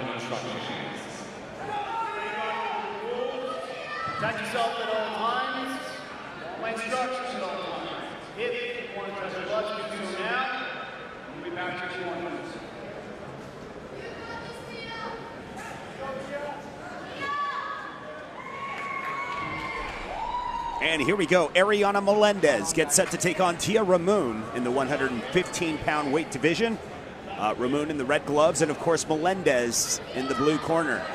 on instructions. Protect yourself at all times. My instructions at all times. If you want to press your buttons, you can do now. We'll be back to 1 minute. And here we go. Ariana Melendez gets set to take on Tia Ramon in the 115-pound weight division. Ramon in the red gloves, and of course Melendez in the blue corner.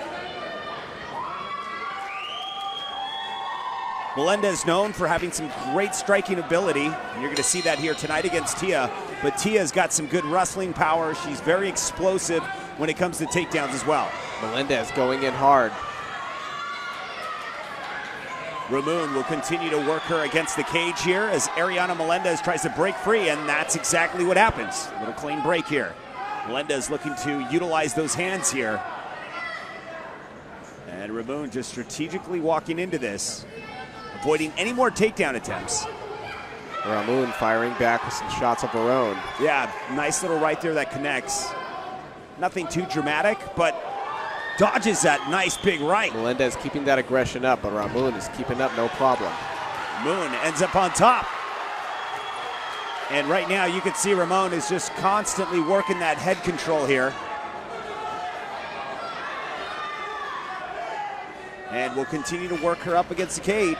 Melendez known for having some great striking ability, and you're going to see that here tonight against Tia. But Tia's got some good wrestling power. She's very explosive when it comes to takedowns as well. Melendez going in hard. Ramon will continue to work her against the cage here as Ariana Melendez tries to break free, and that's exactly what happens. A little clean break here. Melendez looking to utilize those hands here. And Ramon just strategically walking into this, avoiding any more takedown attempts. Ramon firing back with some shots of her own. Yeah, nice little right there that connects. Nothing too dramatic, but dodges that nice big right. Melendez keeping that aggression up, but Ramon is keeping up no problem. Moon ends up on top. And right now you can see Ramon is just constantly working that head control here. And will continue to work her up against the cage.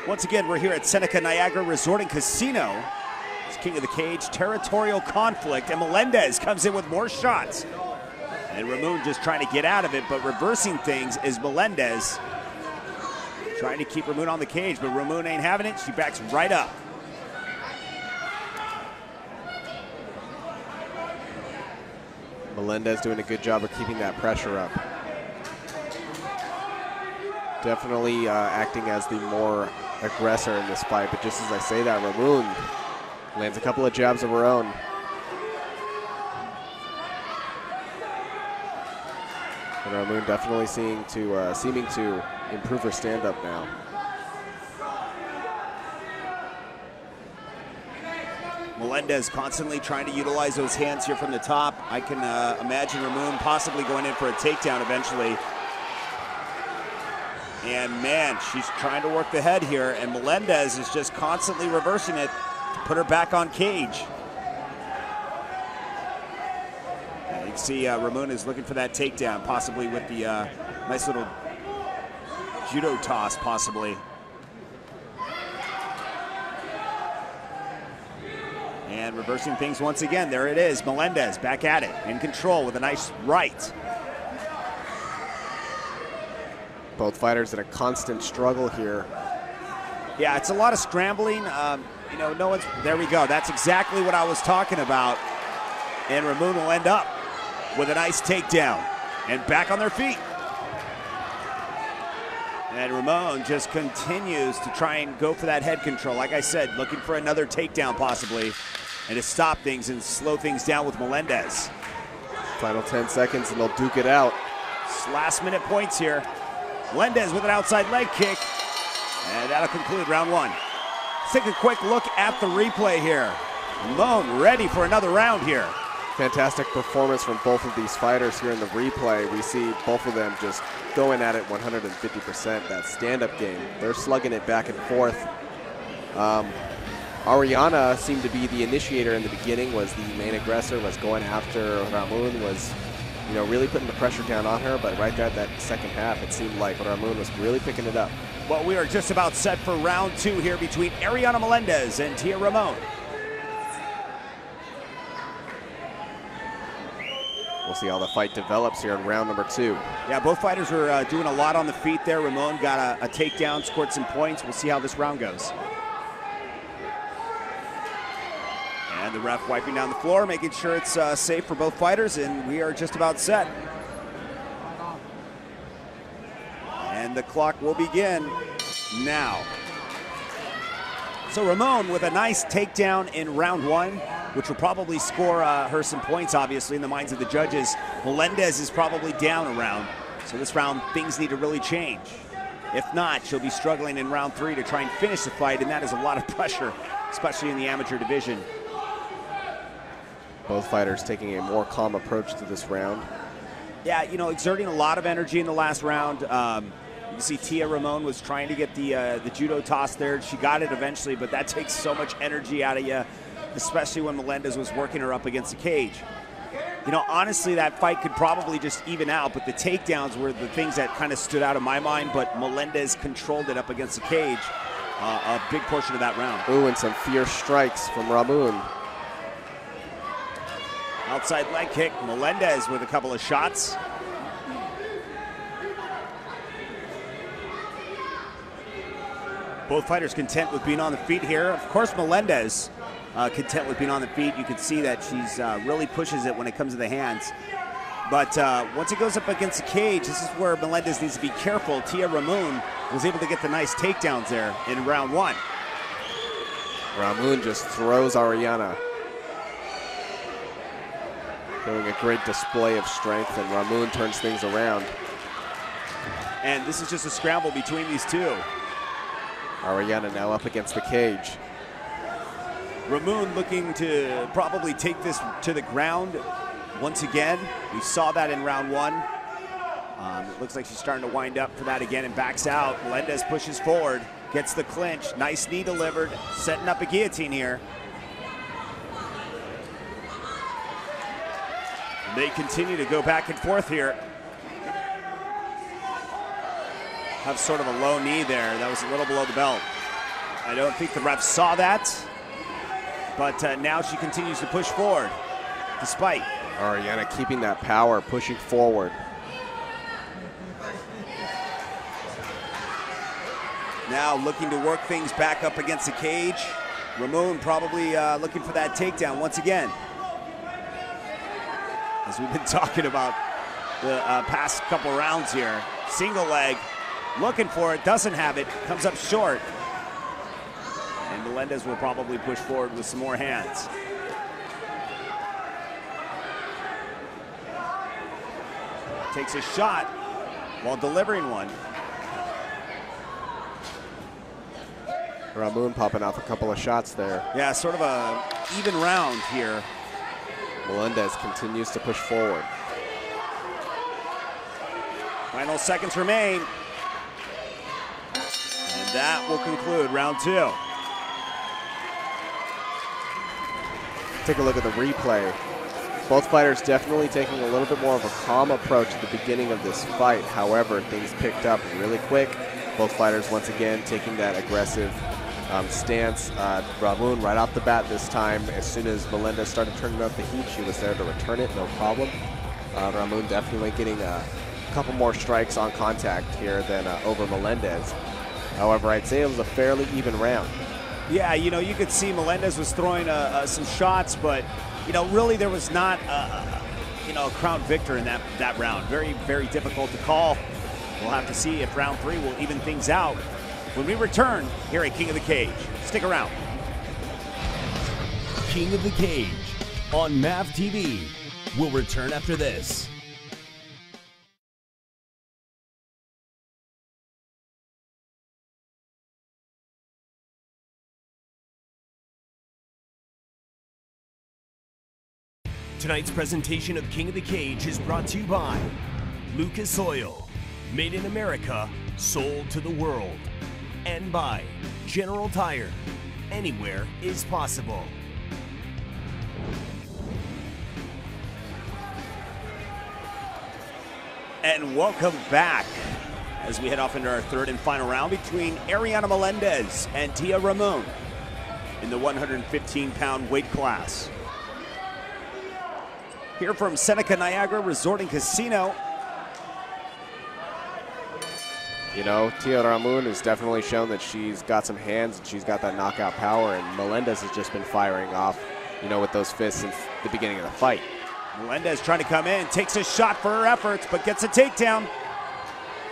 Once again, we're here at Seneca Niagara Resort and Casino. It's King of the Cage, territorial conflict, and Melendez comes in with more shots. And Ramon just trying to get out of it, but reversing things is Melendez. Trying to keep Ramon on the cage, but Ramon ain't having it. She backs right up. Melendez doing a good job of keeping that pressure up. Definitely acting as the more aggressor in this fight, but just as I say that, Ramon lands a couple of jabs of her own. And Ramon definitely seeming to improve her stand-up now. Melendez constantly trying to utilize those hands here from the top. I can imagine Ramon possibly going in for a takedown eventually. And man, she's trying to work the head here, and Melendez is just constantly reversing it to put her back on cage. You can see Ramon is looking for that takedown, possibly with the nice little judo toss, possibly. And reversing things once again. There it is, Melendez back at it, in control with a nice right. Both fighters in a constant struggle here. Yeah, it's a lot of scrambling. You know, no one's, there we go. That's exactly what I was talking about. And Ramon will end up with a nice takedown and back on their feet. And Ramon just continues to try and go for that head control. Like I said, looking for another takedown possibly, and to stop things and slow things down with Melendez. Final 10 seconds and they'll duke it out. It's last minute points here. Melendez with an outside leg kick, and that'll conclude round one. Let's take a quick look at the replay here. Ramon ready for another round here. Fantastic performance from both of these fighters here in the replay. We see both of them just going at it 150%, that stand-up game. They're slugging it back and forth. Ariana seemed to be the initiator in the beginning, was the main aggressor, was going after Ramon, was really putting the pressure down on her, but right there at that second half, it seemed like Ramon was really picking it up. Well, we are just about set for round two here between Ariana Melendez and Tia Ramon. We'll see how the fight develops here in round number two. Yeah, both fighters were doing a lot on the feet there. Ramon got a takedown, scored some points. We'll see how this round goes. And the ref wiping down the floor, making sure it's safe for both fighters, and we are just about set. And the clock will begin now. So Ramon with a nice takedown in round one, which will probably score her some points, obviously, in the minds of the judges. Melendez is probably down a round, so this round things need to really change. If not, she'll be struggling in round three to try and finish the fight, and that is a lot of pressure, especially in the amateur division. Both fighters taking a more calm approach to this round. Yeah, you know, exerting a lot of energy in the last round. You can see Tia Ramon was trying to get the judo toss there. She got it eventually, but that takes so much energy out of you, especially when Melendez was working her up against the cage. You know, honestly, that fight could probably just even out, but the takedowns were the things that kind of stood out in my mind, but Melendez controlled it up against the cage a big portion of that round. Ooh, and some fierce strikes from Ramun. Outside leg kick, Melendez with a couple of shots. Both fighters content with being on the feet here. Of course, Melendez content with being on the feet. You can see that she's really pushes it when it comes to the hands. But once it goes up against the cage, this is where Melendez needs to be careful. Tia Ramon was able to get the nice takedowns there in round one. Ramun just throws Ariana. Doing a great display of strength, and Ramun turns things around. And this is just a scramble between these two. Ariana now up against the cage. Ramun looking to probably take this to the ground once again. We saw that in round one. It looks like she's starting to wind up for that again and backs out. Melendez pushes forward, gets the clinch. Nice knee delivered, setting up a guillotine here. They continue to go back and forth here. Have sort of a low knee there. That was a little below the belt. I don't think the ref saw that, but now she continues to push forward, despite. Ariana keeping that power, pushing forward. Now looking to work things back up against the cage. Ramon probably looking for that takedown once again. As we've been talking about the past couple rounds here. Single leg, looking for it, doesn't have it, comes up short. And Melendez will probably push forward with some more hands. Takes a shot while delivering one. Ramun popping off a couple of shots there. Yeah, sort of a even round here. Melendez continues to push forward. Final seconds remain. And that will conclude round two. Take a look at the replay. Both fighters definitely taking a little bit more of a calm approach at the beginning of this fight. However, things picked up really quick. Both fighters once again taking that aggressive stance. Ramun right off the bat this time, as soon as Melendez started turning up the heat, she was there to return it, no problem. Ramun definitely getting a couple more strikes on contact here than over Melendez. However, I'd say it was a fairly even round. Yeah, you know, you could see Melendez was throwing some shots, but, you know, really there was not, you know, a crowned victor in that round. Very, very difficult to call. We'll have to see if round three will even things out when we return here at King of the Cage. Stick around. King of the Cage on MAV TV will return after this. Tonight's presentation of King of the Cage is brought to you by Lucas Oil, made in America, sold to the world, and by General Tire, anywhere is possible. And welcome back as we head off into our third and final round between Ariana Melendez and Tia Ramon in the 115-pound weight class. Here from Seneca Niagara Resort and Casino. You know, Tia Ramon has definitely shown that she's got some hands and she's got that knockout power, and Melendez has just been firing off, you know, with those fists since the beginning of the fight. Melendez trying to come in, takes a shot for her efforts, but gets a takedown.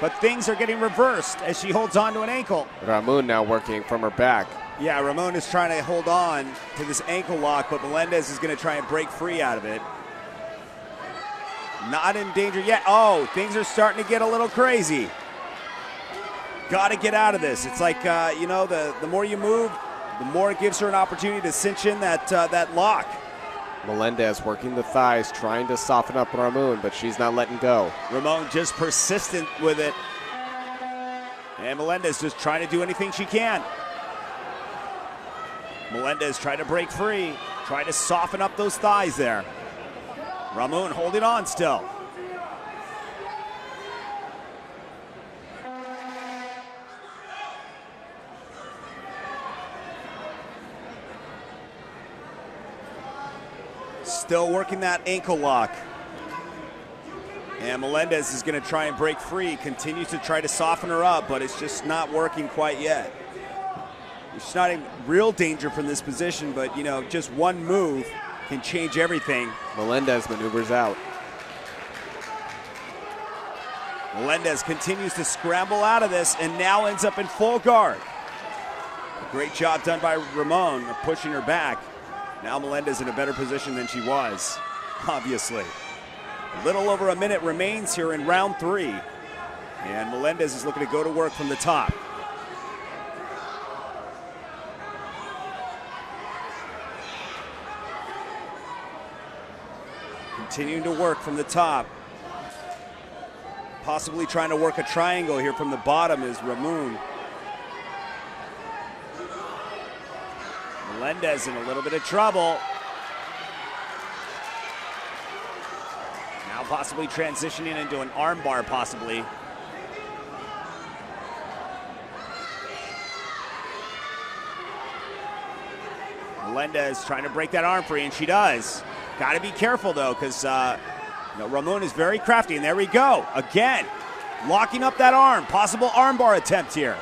But things are getting reversed as she holds on to an ankle. Ramon now working from her back. Yeah, Ramon is trying to hold on to this ankle lock, but Melendez is going to try and break free out of it. Not in danger yet. Oh, things are starting to get a little crazy. Got to get out of this. It's like, you know, the more you move, the more it gives her an opportunity to cinch in that lock. Melendez working the thighs, trying to soften up Ramon, but she's not letting go. Ramon just persistent with it. And Melendez just trying to do anything she can. Melendez trying to break free, trying to soften up those thighs there. Ramon holding on still. Still working that ankle lock. And Melendez is going to try and break free, continues to try to soften her up, but it's just not working quite yet. She's not in real danger from this position, but you know, just one move can change everything. Melendez maneuvers out. Melendez continues to scramble out of this and now ends up in full guard. Great job done by Ramon of pushing her back. Now Melendez in a better position than she was, obviously. A little over a minute remains here in round 3. And Melendez is looking to go to work from the top. Continuing to work from the top. Possibly trying to work a triangle here from the bottom is Ramon. Melendez in a little bit of trouble. Now possibly transitioning into an armbar, possibly. Melendez trying to break that arm free, and she does. Got to be careful, though, because Ramon is very crafty, and there we go. Again, locking up that arm. Possible armbar attempt here.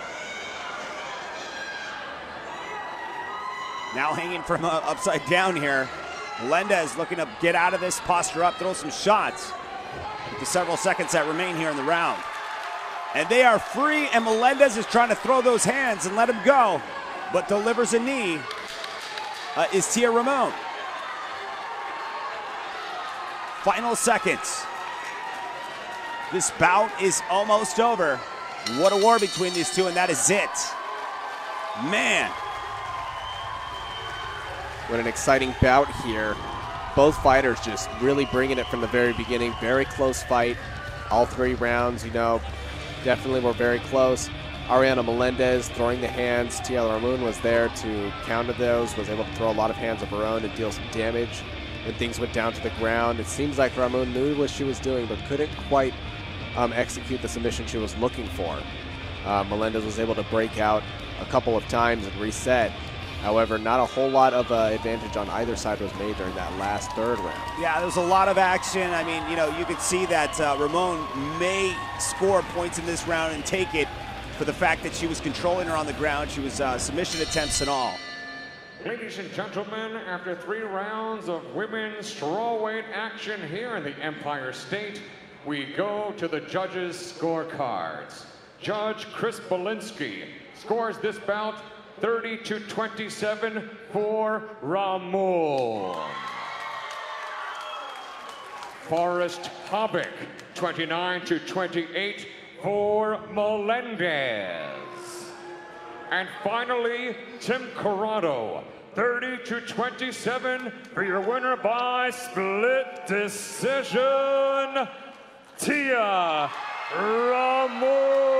Now hanging from upside down here. Melendez looking to get out of this, posture up, throw some shots with the several seconds that remain here in the round. And they are free, and Melendez is trying to throw those hands and let him go, but delivers a knee is Tia Ramon. Final seconds. This bout is almost over. What a war between these two, and that is it. Man. What an exciting bout here. Both fighters just really bringing it from the very beginning. Very close fight. All 3 rounds, definitely were very close. Ariana Melendez throwing the hands. Tia Ramon was there to counter those, was able to throw a lot of hands of her own and deal some damage when things went down to the ground. It seems like Ramon knew what she was doing, but couldn't quite execute the submission she was looking for. Melendez was able to break out a couple of times and reset. However, not a whole lot of advantage on either side was made during that last 3rd round. Yeah, there was a lot of action. I mean, you could see that Ramon may score points in this round and take it for the fact that she was controlling her on the ground. She was submission attempts and all. Ladies and gentlemen, after 3 rounds of women's strawweight action here in the Empire State, we go to the judges' scorecards. Judge Chris Belinsky scores this bout 30-27 for Ramon. Forrest Hobbick, 29-28 for Melendez. And finally, Tim Corrado, 30-27 for your winner by split decision, Tia Ramon.